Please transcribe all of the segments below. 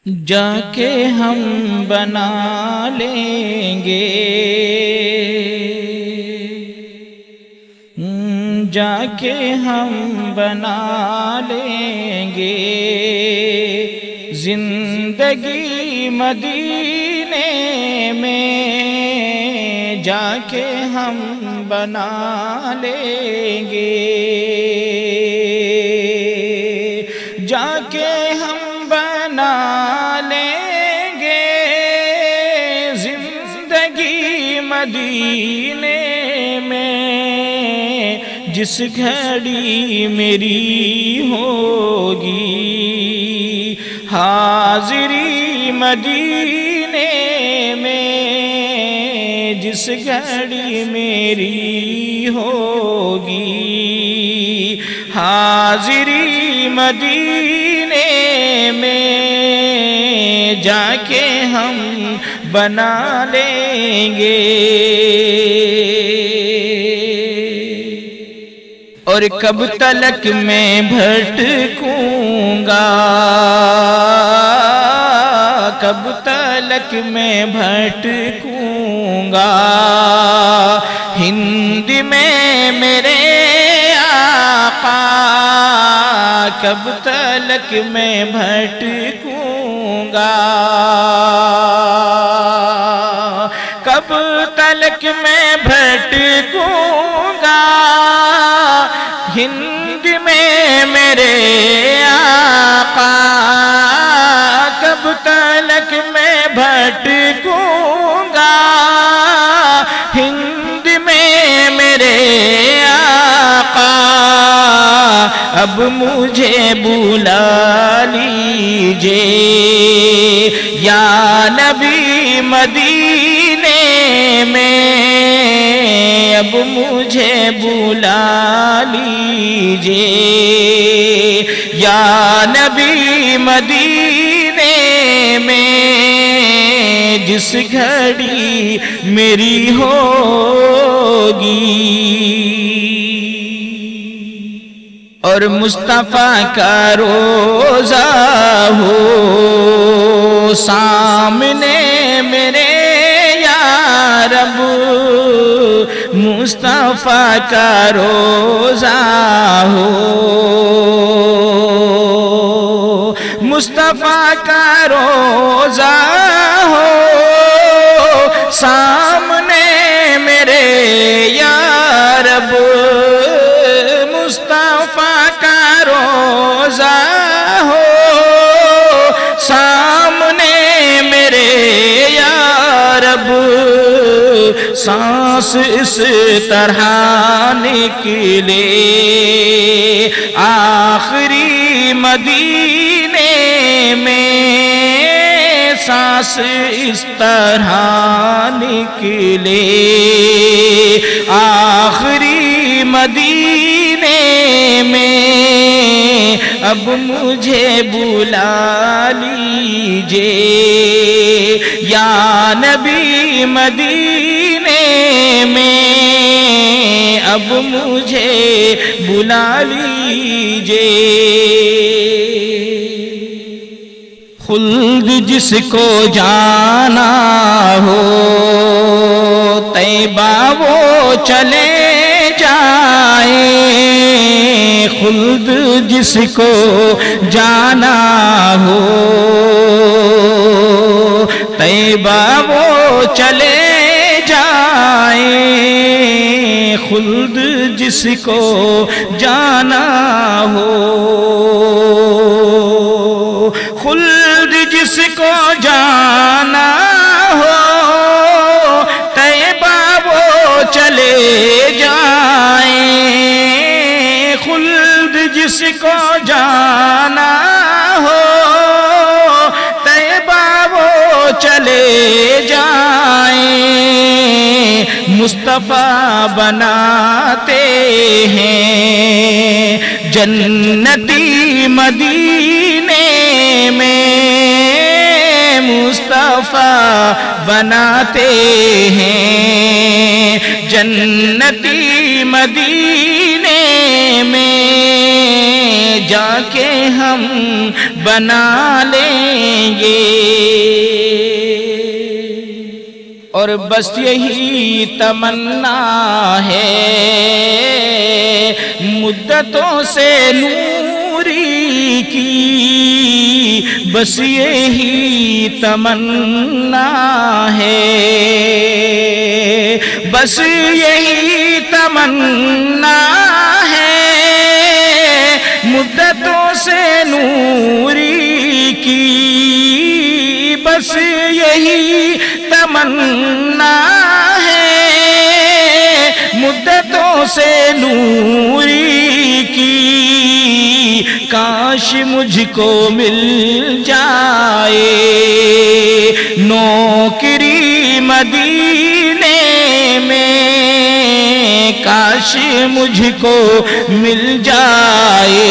جا کے ہم بنا لیں گے، جا کے ہم بنا لیں گے زندگی مدینے میں، جا کے ہم بنا لیں گے، جا کے ہم بنا لیں گے زندگی مدینے میں، جس گھڑی میری ہوگی حاضری مدینے میں، جس گھڑی میری ہوگی حاضری مدینے میں، جا کے ہم بنا لیں گے۔ اور کب تلک میں بھٹکوں گا، کب تلک میں بھٹکوں گا ہند میں میرے آقا، کب تلک میں بھٹکوں گا، کب تلک میں بھٹکوں گا ہند میں میرے آقا، کب تلک میں بھٹکوں گا ہند میں میرے آقا، اب مجھے بلا لیجئے یا نبی مدینے میں، اب مجھے بلا لیجئے یا نبی مدینے میں، جس گھڑی میری ہوگی۔ اور مصطفیٰ کا روزہ ہو سامنے میرے یا رب، مصطفیٰ کا روزہ ہو، مصطفیٰ کا روزہ ہو سامنے میرے یا رب، مصطفیٰ کا روزہ ہو سامنے میرے یا رب، سانس اس طرح نکلے آخری مدینے میں، سانس اس طرح نکلے آخری مدینے میں، اب مجھے بلا لیجئے یا نبی مدینے میں، اب مجھے بلا لیجئے۔ خلد جس کو جانا ہو طیبہ وہ چلے جائے، خلد جس کو جانا ہو طیبہ وہ چلے جائے، خلد جس کو جانا ہو، خلد جس کو جانا ہو طیبہ وہ چلے جائیں، خلد جس کو جانا ہو طیبہ وہ چلے جائیں، مصطفیٰ بناتے ہیں جنتی مدینے میں، مصطفیٰ بناتے ہیں جنتی مدینے میں، جا کے ہم بنا لیں گے اور بس یہی تمنا ہے، مدتوں سے نوری کی بس یہی تمنا ہے، بس یہی تمنا ہے، مدتوں سے نوری کی بس یہی تمنا ہے، مدتوں سے نوری کی کاش مجھ کو مل جائے نوکری مدینے میں، کاش مجھ کو مل جائے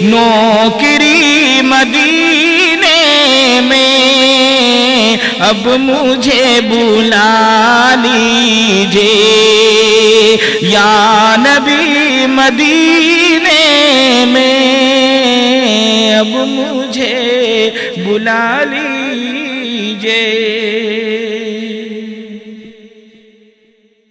نوکری مدینے میں، اب مجھے بلا لیجئے یا نبی مدینے میں، اب مجھے بلا لیجئے۔